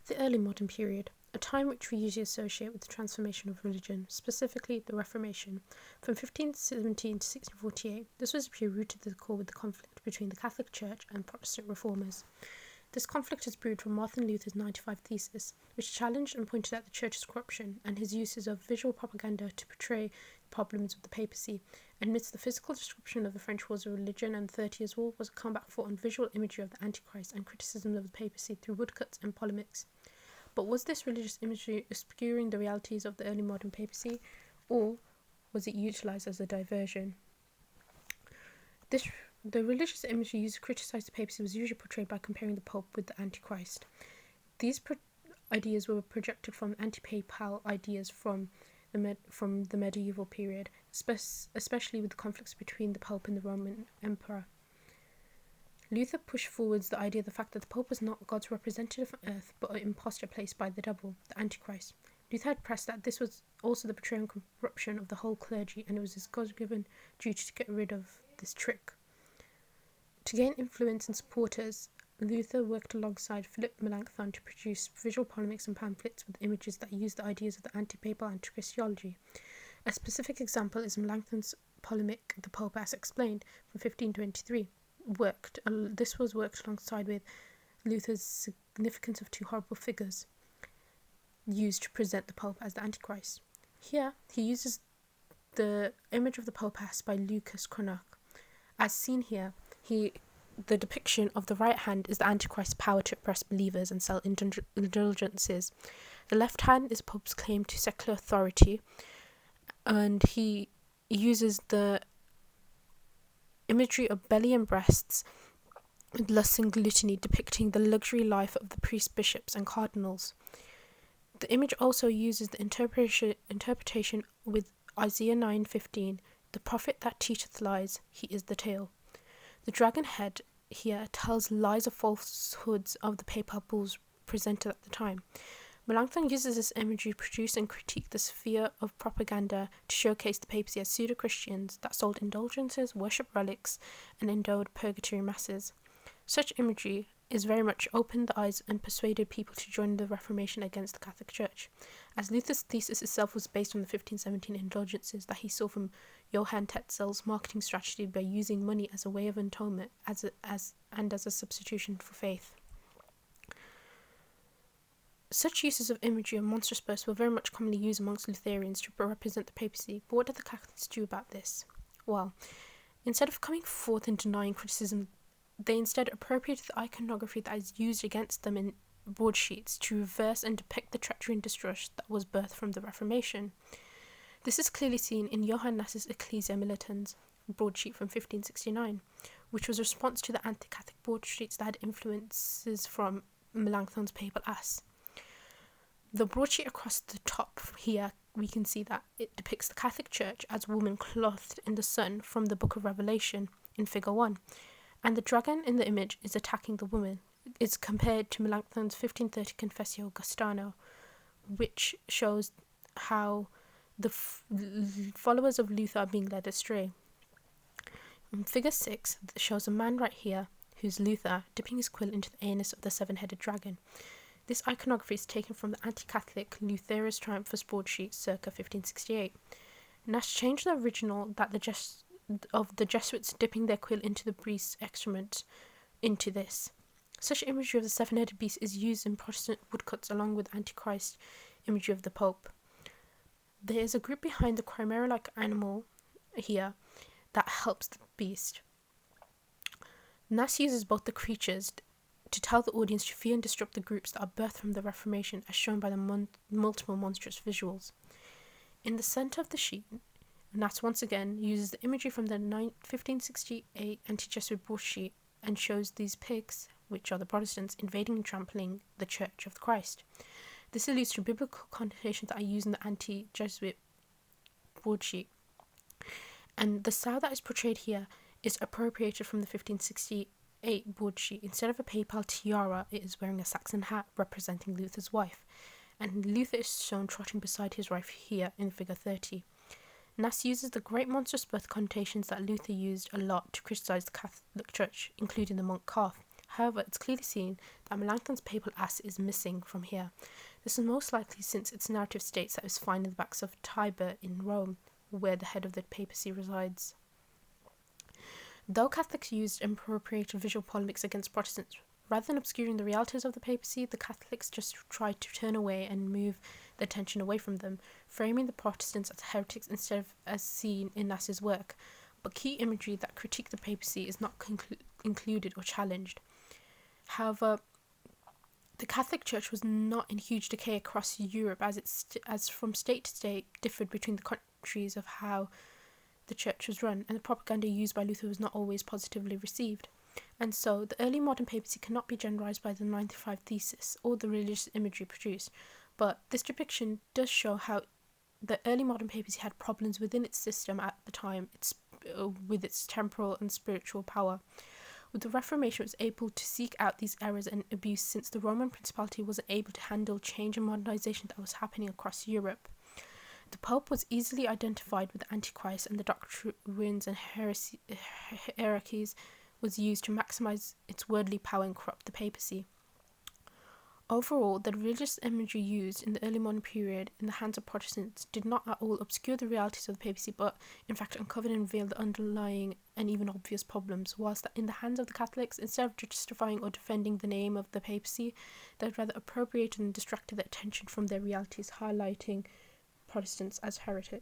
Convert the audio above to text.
The early modern period, a time which we usually associate with the transformation of religion, specifically the Reformation, from 1517 to 1648. This was a period rooted to the core with the conflict between the Catholic Church and Protestant reformers. This conflict is brewed from Martin Luther's 95 Thesis, which challenged and pointed out the Church's corruption and his uses of visual propaganda to portray the problems of the papacy. Amidst the physical description of the French Wars of Religion and the 30 Years' War was a combat fought on visual imagery of the antichrist and criticism of the papacy through woodcuts and polemics. But was this religious imagery obscuring the realities of the early modern papacy, or was it utilised as a diversion? The religious imagery used to criticise the papacy was usually portrayed by comparing the Pope with the Antichrist. These ideas were projected from anti-papal ideas from the medieval period, especially with the conflicts between the Pope and the Roman Emperor. Luther pushed forwards the idea of the fact that the Pope was not God's representative on earth, but an impostor placed by the devil, the Antichrist. Luther had pressed that this was also the portrayal and corruption of the whole clergy, and it was his God-given duty to get rid of this trick. To gain influence and supporters, Luther worked alongside Philip Melanchthon to produce visual polemics and pamphlets with images that used the ideas of the anti-papal anti-Christology. A specific example is Melanchthon's polemic, The Pope as Explained, from 1523. This was worked alongside with Luther's Significance of Two Horrible Figures, used to present the Pope as the Antichrist. Here, he uses the image of the Pope as by Lucas Cranach. As seen here, the depiction of the right hand is the Antichrist's power to oppress believers and sell indulgences. The left hand is Pope's claim to secular authority, and he uses the imagery of belly and breasts with lust and gluttony, depicting the luxury life of the priests, bishops, and cardinals. The image also uses the interpretation with Isaiah 9:15, the prophet that teacheth lies, he is the tail. The dragon head here tells lies of falsehoods of the papal bulls presented at the time. Melanchthon uses this imagery to produce and critique the sphere of propaganda to showcase the papacy as pseudo-Christians that sold indulgences, worshipped relics, and endowed purgatory masses. Such imagery is very much opened the eyes and persuaded people to join the Reformation against the Catholic Church, as Luther's thesis itself was based on the 1517 indulgences that he saw from Johann Tetzel's marketing strategy by using money as a way of atonement as a substitution for faith. Such uses of imagery and monstrous bursts were very much commonly used amongst Lutherans to represent the papacy, but what did the Catholics do about this? Well, instead of coming forth and denying criticism, they instead appropriated the iconography that is used against them in broadsheets to reverse and depict the treachery and distrust that was birthed from the Reformation. This is clearly seen in Johann Nass's Ecclesia Militans broadsheet from 1569, which was a response to the anti-Catholic broadsheets that had influences from Melanchthon's Papal Ass. The broadsheet across the top here, we can see that it depicts the Catholic Church as a woman clothed in the sun from the Book of Revelation in Figure 1, and the dragon in the image is attacking the woman. It's compared to Melanchthon's 1530 Confessio Augustano, which shows how the followers of Luther are being led astray. In Figure 6 shows a man right here, who's Luther, dipping his quill into the anus of the seven-headed dragon. This iconography is taken from the anti-Catholic Lutherus Triumphus broadsheet circa 1568. Nash changed the original that of the Jesuits dipping their quill into the priest's excrement into this. Such imagery of the seven-headed beast is used in Protestant woodcuts along with Antichrist imagery of the Pope. There is a group behind the chimera-like animal here that helps the beast. Nash uses both the creatures to tell the audience to fear and disrupt the groups that are birthed from the Reformation, as shown by the multiple monstrous visuals. In the centre of the sheet, Nash once again uses the imagery from the 1568 anti-Jesuit broadsheet and shows these pigs, which are the Protestants, invading and trampling the Church of Christ. This alludes to biblical connotations that are used in the anti-Jesuit broadsheet. And the sow that is portrayed here is appropriated from the 1568 broadsheet. Instead of a papal tiara, it is wearing a Saxon hat representing Luther's wife, and Luther is shown trotting beside his wife here in Figure 30. Nass uses the great monstrous birth connotations that Luther used a lot to criticize the Catholic Church, including the monk calf. However, it's clearly seen that Melanchthon's papal ass is missing from here. This is most likely since its narrative states that it was found in the banks of Tiber in Rome, where the head of the papacy resides. Though Catholics used appropriated visual polemics against Protestants, rather than obscuring the realities of the papacy, the Catholics just tried to turn away and move the attention away from them, framing the Protestants as heretics instead of as seen in Nasser's work. But key imagery that critique the papacy is not included or challenged. However, the Catholic Church was not in huge decay across Europe, as from state to state differed between the countries of how the church was run, and the propaganda used by Luther was not always positively received. And so, the early modern papacy cannot be generalised by the 95 thesis or the religious imagery produced, but this depiction does show how the early modern papacy had problems within its system at the time, with its temporal and spiritual power. With the Reformation, it was able to seek out these errors and abuse since the Roman Principality wasn't able to handle change and modernisation that was happening across Europe. The Pope was easily identified with the antichrist, and the doctrines and hierarchies was used to maximise its worldly power and corrupt the papacy. Overall, the religious imagery used in the early modern period in the hands of Protestants did not at all obscure the realities of the papacy, but in fact uncovered and revealed the underlying and even obvious problems, whilst that in the hands of the Catholics, instead of justifying or defending the name of the papacy, they rather appropriated and distracted their attention from their realities, highlighting Protestants as heretics.